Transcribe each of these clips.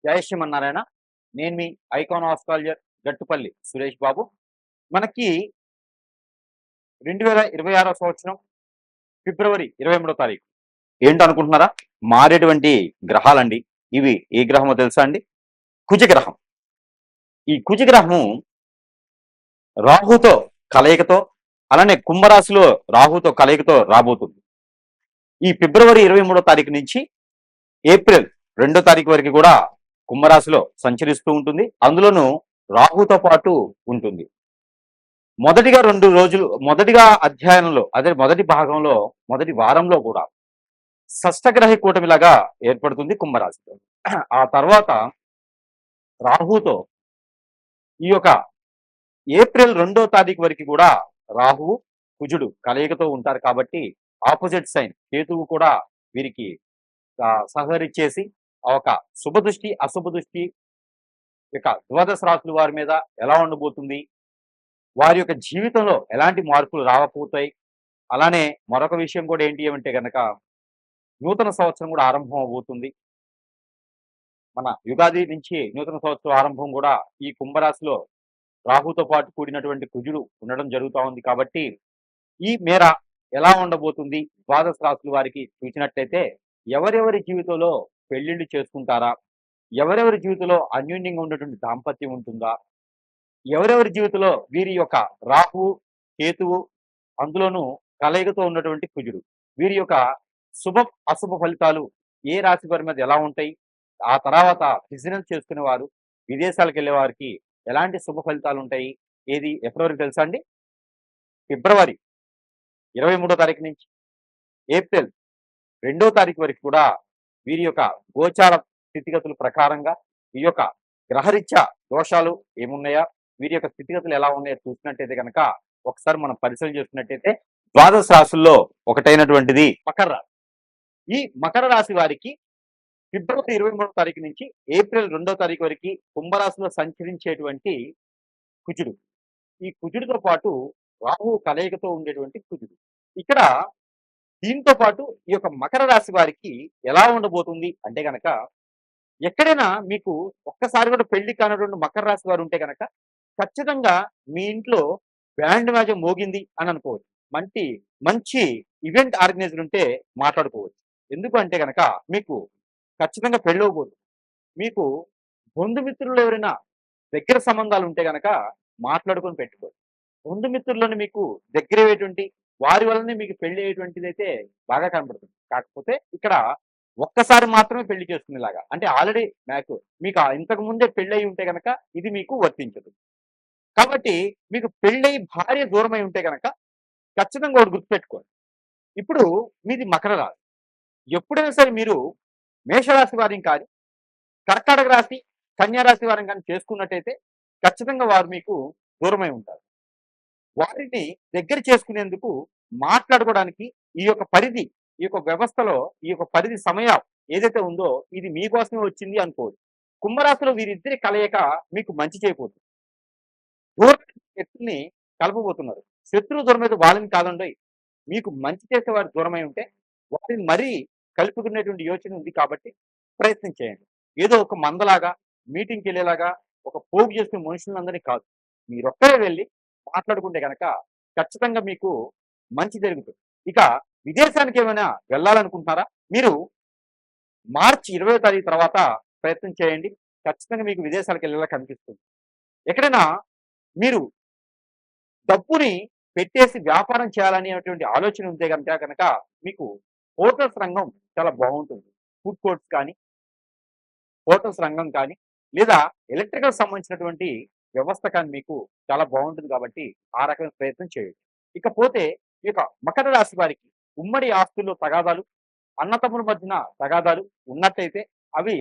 జై శ్రీమన్నారాయణ. నేను మీ icon astrologer Gattupalli Suresh Babu. మనకి 2026 సంవత్సరం ఫిబ్రవరి 23 తారీఖు. ఏంటనుకుంటున్నారా? మారేటువంటి గ్రహాలండి. ఇవి ఏ గ్రహమో తెలుసా అండి? కుజగ్రహం. ఈ కుజగ్రహము రాహుతో కలయికతో, అలానే కుంభరాశిలో రాహుతో కలయికతో రాబోతుంది. ఈ ఫిబ్రవరి 23 తారీఖు నుంచి ఏప్రిల్ 2 తారీఖు వరకు కూడా కుంభరాశిలో సంచరిస్తూ ఉంటుంది. అందులోనూ రాహుతో పాటు ఉంటుంది. మొదటిగా అధ్యయనంలో, అదే మొదటి భాగంలో, మొదటి వారంలో కూడా షష్టగ్రహ కూటమిలాగా ఏర్పడుతుంది కుంభరాశిలో. ఆ తర్వాత రాహుతో ఈ యొక్క ఏప్రిల్ 2 తారీఖు వరకు కూడా రాహువు కుజుడు కలయికతో ఉంటారు కాబట్టి ఆపోజిట్ సైన్ కేతువు కూడా వీరికి సహకరించేసి ఆ ఒక శుభ దృష్టి అశుభ దృష్టి యొక్క ద్వాదశ రాశుల వారి మీద ఎలా ఉండబోతుంది, వారి యొక్క జీవితంలో ఎలాంటి మార్పులు రాకపోతాయి. అలానే మరొక విషయం కూడా ఏంటి అంటే గనక నూతన సంవత్సరం కూడా ఆరంభం అవబోతుంది. మన యుగాది నుంచి నూతన సంవత్సరం ఆరంభం కూడా ఈ కుంభరాశిలో రాహుతో పాటు కూడినటువంటి కుజుడు ఉండడం జరుగుతూ ఉంది కాబట్టి ఈ మేర ఎలా ఉండబోతుంది ద్వాదశ రాశుల వారికి చూసినట్లయితే ఎవరెవరి జీవితంలో పెళ్లిళ్ళు చేసుకుంటారా, ఎవరెవరి జీవితంలో అన్యోన్యంగా ఉన్నటువంటి దాంపత్యం ఉంటుందా, ఎవరెవరి జీవితంలో వీరి యొక్క రాహు కేతువు అందులోనూ కలయికతో ఉన్నటువంటి కుజుడు వీరి యొక్క శుభ అశుభ ఫలితాలు ఏ రాశి వారి మీద ఎలా ఉంటాయి, ఆ తర్వాత బిజినెస్ చేసుకునే వారు విదేశాలకు వెళ్ళే వారికి ఎలాంటి శుభ ఫలితాలు ఉంటాయి, ఏది ఎప్పటివరకు తెలుసా అండి? ఫిబ్రవరి 23 తారీఖు నుంచి ఏప్రిల్ 2 తారీఖు వరకు కూడా వీరి యొక్క గోచార స్థితిగతుల ప్రకారంగా ఈ యొక్క గ్రహరీత్యా దోషాలు ఏమున్నాయా, వీరి యొక్క స్థితిగతులు ఎలా ఉన్నాయో చూసినట్టయితే కనుక ఒకసారి మనం పరిశీలన చేస్తున్నట్టయితే ద్వాదశ రాశుల్లో ఒకటైనటువంటిది మకర రాశి. ఈ మకర రాశి వారికి ఫిబ్రవరి 23 తారీఖు నుంచి ఏప్రిల్ 2 తారీఖు వరకు కుంభరాశిలో సంచరించేటువంటి కుజుడు, ఈ కుజుడితో పాటు రాహు కలయికతో ఉండేటువంటి కుజుడు. ఇక్కడ దీంతో పాటు ఈ యొక్క మకర రాశి వారికి ఎలా ఉండబోతుంది అంటే గనక ఎక్కడైనా మీకు ఒక్కసారి కూడా పెళ్లి కానటువంటి మకర రాశి వారు ఉంటే గనక ఖచ్చితంగా మీ ఇంట్లో బ్యాండ్ మ్యాచ్ మోగింది అని అనుకోవచ్చు. మంచి మంచి ఈవెంట్ ఆర్గనైజర్ ఉంటే మాట్లాడుకోవచ్చు. ఎందుకు అంటే గనక మీకు ఖచ్చితంగా పెళ్ళవబోతుంది. మీకు బంధుమిత్రులు ఎవరైనా దగ్గర సంబంధాలు ఉంటే గనక మాట్లాడుకొని పెట్టుకోవచ్చు. బంధుమిత్రులను మీకు దగ్గరయ్యేటువంటి వారి వల్లనే మీకు పెళ్లి అయ్యేటువంటిది అయితే బాగా కనబడుతుంది. కాకపోతే ఇక్కడ ఒక్కసారి మాత్రమే పెళ్లి చేసుకునేలాగా, అంటే ఆల్రెడీ మీకు ఇంతకు ముందే పెళ్లి అయి ఉంటే గనక ఇది మీకు వర్తించదు. కాబట్టి మీకు పెళ్ళై భార్య దూరమై ఉంటే గనక ఖచ్చితంగా ఒకటి గుర్తుపెట్టుకోండి. ఇప్పుడు మీది మకర రాశి. ఎప్పుడైనా సరే మీరు మేషరాశి వారిని కానీ, కర్కాటక రాశి, కన్యా రాశి వారిని కానీ చేసుకున్నట్టయితే ఖచ్చితంగా వారు మీకు దూరమై ఉంటారు. వారిని దగ్గర చేసుకునేందుకు మాట్లాడుకోవడానికి ఈ యొక్క పరిధి, ఈ యొక్క వ్యవస్థలో ఈ యొక్క పరిధి సమయం ఏదైతే ఉందో ఇది మీకోసమే వచ్చింది అనుకోవచ్చు. కుంభరాశిలో వీరిద్దరి కలయిక మీకు మంచి చేయబోతుంది. దూర వ్యక్తుల్ని కలపబోతున్నారు. శత్రువు దూరమైతే వాళ్ళని కాదండోయ్. మీకు మంచి చేసే వారు దూరమై ఉంటే వారిని మరీ కలుపుకునేటువంటి యోచన ఉంది కాబట్టి ప్రయత్నం చేయండి. ఏదో ఒక మందలాగా, మీటింగ్‌కి వెళ్ళేలాగా, ఒక పోగు చేసుకునే మనుషులందరినీ కాదు. మీరొక్కరే వెళ్లి మాట్లాడుకుంటే గనక ఖచ్చితంగా మీకు మంచి జరుగుతుంది. ఇక విదేశానికి ఏమైనా వెళ్ళాలనుకుంటున్నారా? మీరు మార్చి 20 తారీఖు తర్వాత ప్రయత్నం చేయండి. ఖచ్చితంగా మీకు విదేశాలకు వెళ్ళేలా కనిపిస్తుంది. ఎక్కడైనా మీరు డబ్బుని పెట్టేసి వ్యాపారం చేయాలనేటువంటి ఆలోచన ఉంటే గనక మీకు హోటల్స్ రంగం చాలా బాగుంటుంది. ఫుడ్ కోర్ట్స్ కానీ, హోటల్స్ రంగం కానీ, లేదా ఎలక్ట్రికల్ సంబంధించినటువంటి వ్యవస్థ కానీ మీకు చాలా బాగుంటుంది కాబట్టి ఆ రకమైన ప్రయత్నం చేయండి. ఇకపోతే ఈ యొక్క మకర రాశి వారికి ఉమ్మడి ఆస్తుల్లో తగాదాలు, అన్నతమ్ముల మధ్యన తగాదాలు ఉన్నట్టయితే అవి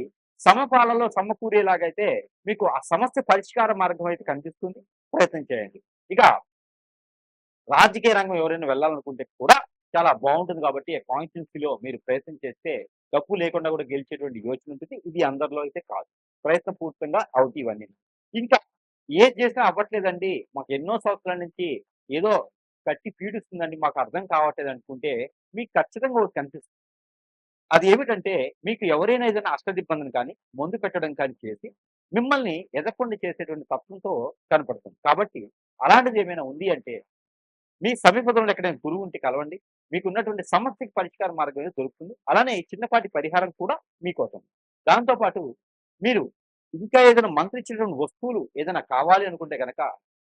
సమపాలలో సమకూరేలాగైతే మీకు ఆ సమస్య పరిష్కార మార్గం అయితే కనిపిస్తుంది. ప్రయత్నం చేయండి. ఇక రాజకీయ రంగం ఎవరైనా వెళ్ళాలనుకుంటే కూడా చాలా బాగుంటుంది కాబట్టి కాన్స్టిట్యున్సీలో మీరు ప్రయత్నం చేస్తే డబ్బు లేకుండా కూడా గెలిచేటువంటి యోచన ఉంటుంది. ఇది అందరిలో అయితే కాదు. ప్రయత్నపూర్వకంగా అవుతాయి ఇవన్నీ. ఇంకా ఏది చేసినా అవ్వట్లేదండి. మాకు ఎన్నో సంవత్సరాల నుంచి ఏదో కట్టి పీడిస్తుందండి. మాకు అర్థం కావట్లేదు అనుకుంటే మీకు ఖచ్చితంగా ఒకటి కనిపిస్తుంది. అది ఏమిటంటే మీకు ఎవరైనా ఏదైనా అష్టదిబ్బందిని కానీ, మందు పెట్టడం కానీ చేసి మిమ్మల్ని ఎదగకుండా చేసేటువంటి తత్వంతో కనపడుతుంది. కాబట్టి అలాంటిది ఏమైనా ఉంది అంటే మీ సమీపంలో ఎక్కడైనా గురువు ఉంటే కలవండి. మీకున్నటువంటి సమస్యకి పరిష్కార మార్గం అనేది దొరుకుతుంది. అలానే చిన్నపాటి పరిహారం కూడా మీకోసం. దాంతో పాటు మీరు ఇంకా ఏదైనా మంత్రిచ్చినటువంటి వస్తువులు ఏదైనా కావాలి అనుకుంటే గనక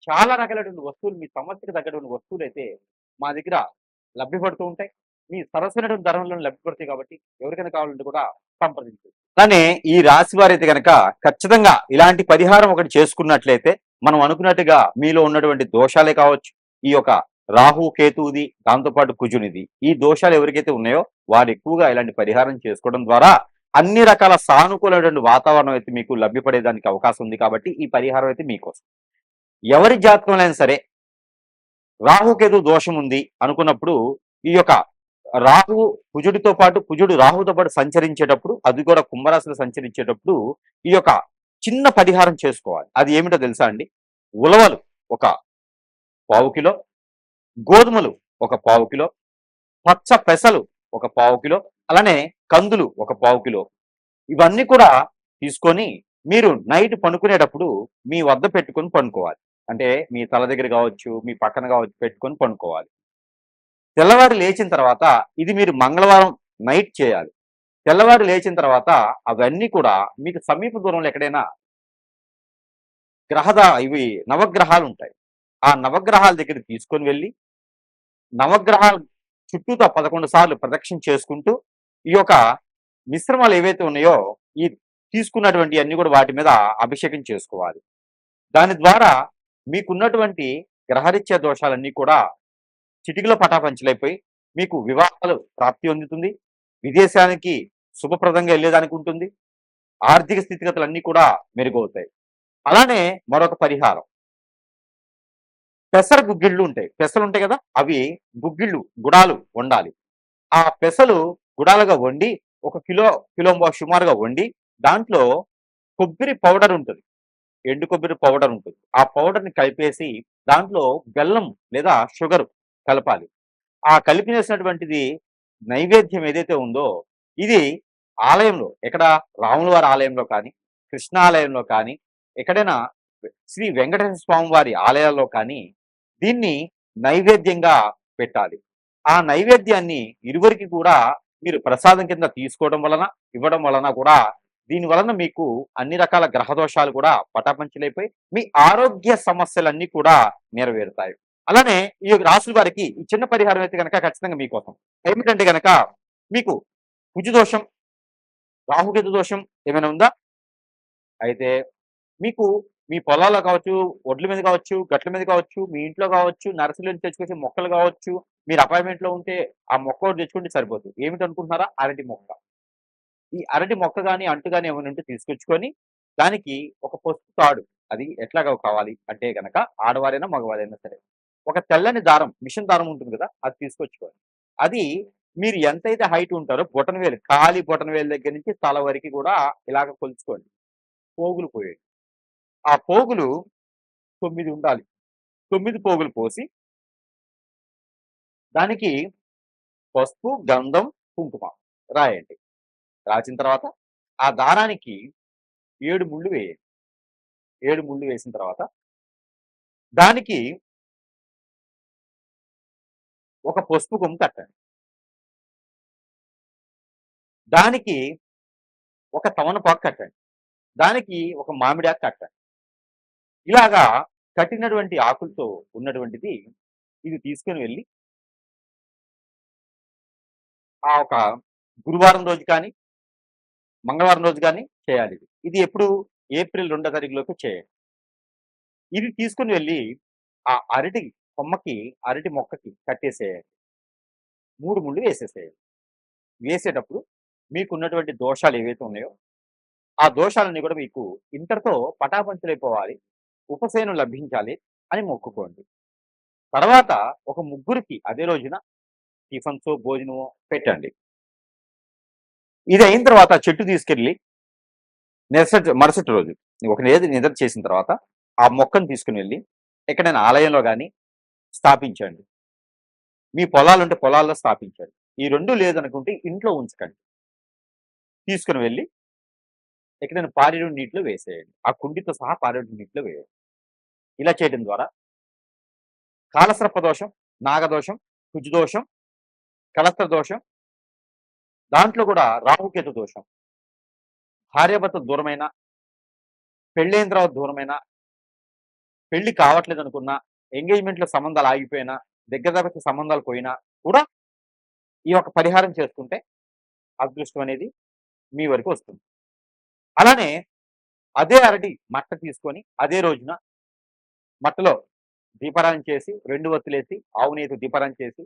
చాలా రకాలైనటువంటి వస్తువులు మీ సమస్యకు తగ్గటువంటి వస్తువులైతే మా దగ్గర లభ్యపడుతూ ఉంటాయి. మీ సరసమైనటువంటి ధరలలో లభ్యపడతాయి కాబట్టి ఎవరికైనా కావాలంటే కూడా సంప్రదించండి. అలానే ఈ రాశి వారైతే గనక ఖచ్చితంగా ఇలాంటి పరిహారం ఒకటి చేసుకున్నట్లయితే మనం అనుకున్నట్టుగా మీలో ఉన్నటువంటి దోషాలే కావచ్చు, ఈ యొక్క రాహు కేతువుది, దాంతోపాటు కుజునిది, ఈ దోషాలు ఎవరికైతే ఉన్నాయో వారు ఎక్కువగా ఇలాంటి పరిహారం చేసుకోవడం ద్వారా అన్ని రకాల సానుకూలమైనటువంటి వాతావరణం అయితే మీకు లభ్యపడేదానికి అవకాశం ఉంది. కాబట్టి ఈ పరిహారం అయితే మీకోసం. ఎవరి జాతకంలో అయినా సరే రాహుకేతు దోషం ఉంది అనుకున్నప్పుడు ఈ యొక్క రాహు కుజుడితో పాటు కుజుడు రాహుతో పాటు సంచరించేటప్పుడు, అది కూడా కుంభరాశిలో సంచరించేటప్పుడు ఈ యొక్క చిన్న పరిహారం చేసుకోవాలి. అది ఏమిటో తెలుసా అండి? ఉలవలు ఒక పావు కిలో, గోధుమలు ఒక పావు కిలో, పచ్చ పెసలు ఒక పావు కిలో, అలానే కందులు ఒక పావు కిలో, ఇవన్నీ కూడా తీసుకొని మీరు నైట్ పనుకునేటప్పుడు మీ వద్ద పెట్టుకొని పనుకోవాలి. అంటే మీ తల దగ్గర కావచ్చు, మీ పక్కన కావచ్చు పెట్టుకొని పనుకోవాలి. తెల్లవారి లేచిన తర్వాత ఇది మీరు మంగళవారం నైట్ చేయాలి. తెల్లవారి లేచిన తర్వాత అవన్నీ కూడా మీకు సమీప దూరంలో ఎక్కడైనా ఇవి నవగ్రహాలు ఉంటాయి. ఆ నవగ్రహాల దగ్గరికి తీసుకొని వెళ్ళి నవగ్రహాల చుట్టూతా 11 సార్లు ప్రదక్షిణ చేసుకుంటూ ఈ యొక్క మిశ్రమాలు ఏవైతే ఉన్నాయో ఈ తీసుకున్నటువంటి అన్ని కూడా వాటి మీద అభిషేకం చేసుకోవాలి. దాని ద్వారా మీకున్నటువంటి గ్రహరీత్యా దోషాలన్నీ కూడా చిటికలో పటాపంచలైపోయి మీకు వివాహాలు ప్రాప్తి పొందుతుంది. విదేశానికి శుభప్రదంగా వెళ్ళేదానికి ఉంటుంది. ఆర్థిక స్థితిగతులన్నీ కూడా మెరుగవుతాయి. అలానే మరొక పరిహారం, పెసర గుగ్గిళ్ళు ఉంటాయి. పెసలు ఉంటాయి కదా, అవి గుడాలు వండాలి. ఆ పెసలు గుడాలుగా వండి ఒక కిలో సుమారుగా వండి దాంట్లో కొబ్బరి పౌడర్ ఉంటుంది. ఎండు కొబ్బరి పౌడర్ ఉంటుంది. ఆ పౌడర్‌ని కలిపేసి దాంట్లో బెల్లం లేదా షుగర్ కలపాలి. ఆ కలిపినేసినటువంటిది నైవేద్యం ఏదైతే ఉందో ఇది ఆలయంలో ఎక్కడ రాముల వారి ఆలయంలో కానీ, కృష్ణ ఆలయంలో కానీ, ఎక్కడైనా శ్రీ వెంకటేశ్వర స్వామి వారి ఆలయాల్లో కానీ దీన్ని నైవేద్యంగా పెట్టాలి. ఆ నైవేద్యాన్ని ఇరువురికి కూడా మీరు ప్రసాదం కింద తీసుకోవడం వలన, ఇవ్వడం వలన కూడా దీని వలన మీకు అన్ని రకాల గ్రహ దోషాలు కూడా పటాపంచలైపోయి మీ ఆరోగ్య సమస్యలన్నీ కూడా నెరవేరుతాయి. అలానే ఈ రాశుల వారికి ఈ చిన్న పరిహారం అయితే గనక ఖచ్చితంగా మీకోసం. ఏమిటంటే గనక మీకు కుజ దోషం, రాహుకేతు దోషం ఏమైనా ఉందా? అయితే మీకు మీ పొలాల్లో కావచ్చు, ఒడ్ల మీద కావచ్చు, గట్ల మీద కావచ్చు, మీ ఇంట్లో కావచ్చు, నర్సరీ నుంచి తెచ్చుకొచ్చే మొక్కలు కావచ్చు, మీరు అపార్ట్మెంట్‌లో ఉంటే ఆ మొక్క ఒకటి తెచ్చుకుంటే సరిపోతుంది. ఏమిటనుకుంటున్నారా? అరటి మొక్క. ఈ అరటి మొక్క గాని, అంటు గాని ఏమైనా ఉంటే తీసుకొచ్చుకొని, దానికి ఒక పసుపు తాడు అది ఎట్లాగా కావాలి అంటే గనక ఆడవారైనా, మగవారైనా సరే. ఒక తెల్లని దారం, మిషన్ దారం ఉంటుంది కదా! అది తీసుకొచ్చుకోవాలి. అది మీరు ఎంతైతే హైట్ ఉంటారో బొటనవేలు, కాలి బొటనవేలు దగ్గర నుంచి తల వరకి కూడా ఇలాగ కొలుచుకోండి. పోగులు పోయండి. ఆ పోగులు 9 ఉండాలి. 9 పోగులు పోసి, దానికి పసుపు, గంధం, కుంకుమ రాయండి. రాసిన తర్వాత ఆ దారానికి 7 ముళ్ళు వేయండి. 7 ముళ్ళు వేసిన తర్వాత దానికి ఒక పసుపు కొమ్ము కట్టండి. దానికి ఒక తమలపాకు కట్టండి. దానికి ఒక మామిడాకు కట్టండి. ఇలాగా కట్టినటువంటి ఆకులతో ఉన్నటువంటిది ఇది తీసుకొని వెళ్లి ఆ ఒక గురువారం రోజు కానీ, మంగళవారం రోజు గాని చేయాలి ఇది. ఇది ఎప్పుడు ఏప్రిల్ 2వ తారీఖులోపు చేయండి. ఇది తీసుకొని వెళ్లి ఆ అరటి మొక్కకి కట్టేసేయండి. 3 ముళ్ళు వేసేసేయండి. వేసేటప్పుడు మీకున్నటువంటి దోషాలు ఏవైతే ఉన్నాయో, ఆ దోషాలన్నీ కూడా మీకు ఇంతటితో పటాపంచలైపోవాలి. ఉపశమనం లభించాలి అని మొక్కుకోండి. తర్వాత ఒక ముగ్గురికి అదే రోజున టిఫిన్సో, భోజనమో పెట్టండి. ఇది అయిన తర్వాత చెట్టు తీసుకెళ్ళి మరుసటి రోజు ఒక నిద్ర చేసిన తర్వాత ఆ మొక్కను తీసుకుని వెళ్ళి ఎక్కడైనా ఆలయంలో గాని స్థాపించండి. మీ పొలాలుంటే పొలాల్లో స్థాపించండి. ఈ 2 లేదనుకుంటే ఇంట్లో ఉంచకండి. తీసుకుని వెళ్ళి ఎక్కడైనా పారేడు నీటిలో వేసేయండి. ఆ కుండితో సహా పారేడు నీటిలో వేయండి. ఇలా చేయడం ద్వారా కాలసర్ప దోషం, నాగదోషం, కుజదోషం, కలస్త్ర దోషం, దాంట్లో కూడా రాహుకేతు దోషం, భార్యాభర్తలు దూరమైన, పెళ్ళైన తర్వాత దూరమైన, పెళ్లి కావట్లేదు అనుకున్నా, ఎంగేజ్మెంట్‌లో సంబంధాలు ఆగిపోయినా, దగ్గర దగ్గరకి సంబంధాలు పోయినా కూడా ఈ యొక్క పరిహారం చేసుకుంటే అదృష్టం అనేది మీ వరకు వస్తుంది. అలానే అదే అరటి మట్ట తీసుకొని అదే రోజున మట్టలో దీపారాధన చేసి 2 ఒత్తులేసి, ఆవు నెయ్యితో దీపారాధన చేసి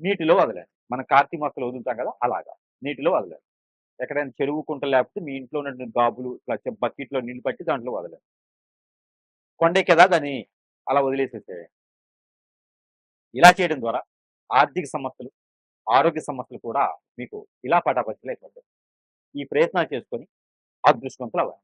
నీటిలో వదలండి. మనం కార్తీక మాసంలో వదులుతాం కదా! అలాగా నీటిలో వదలండి. ఎక్కడైనా చెరువు, కుంట లేకపోతే మీ ఇంట్లో ఉన్నటువంటి గాబులు ఇట్లా బకెట్‌లో నీళ్లు పట్టి దాంట్లో వదలండి. కొండెక్కేదా దాన్ని అలా వదిలేసేసేయండి. ఇలా చేయడం ద్వారా ఆర్థిక సమస్యలు, ఆరోగ్య సమస్యలు కూడా మీకు ఇలా పటాపంచలైపోతాయి. ఈ ప్రయత్నాలు చేసుకొని అదృష్టవంతులవ్వండి.